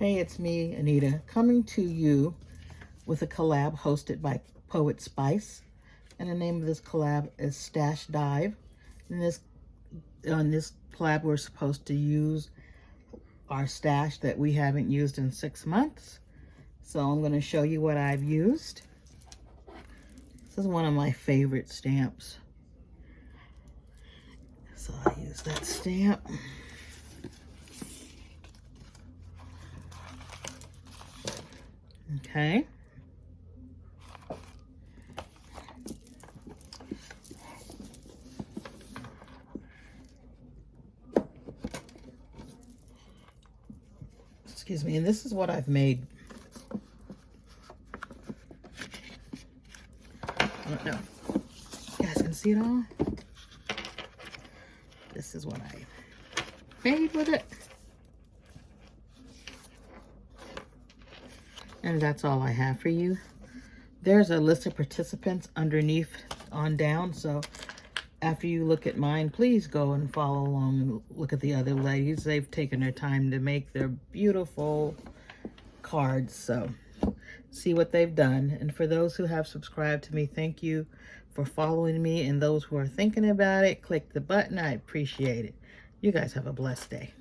Hey, it's me, Anita, coming to you with a collab hosted by Poetspice. And the name of this collab is Stash Dive. And on this collab, we're supposed to use our stash that we haven't used in 6 months. So I'm going to show you what I've used. This is one of my favorite stamps. So I use that stamp. Okay. Excuse me, and this is what I've made. I don't know. You guys can see it all? This is what I made with it. And that's all I have for you. There's a list of participants underneath on down. So after you look at mine, please go and follow along and look at the other ladies. They've taken their time to make their beautiful cards. So see what they've done. And for those who have subscribed to me, thank you for following me. And those who are thinking about it, click the button. I appreciate it. You guys have a blessed day.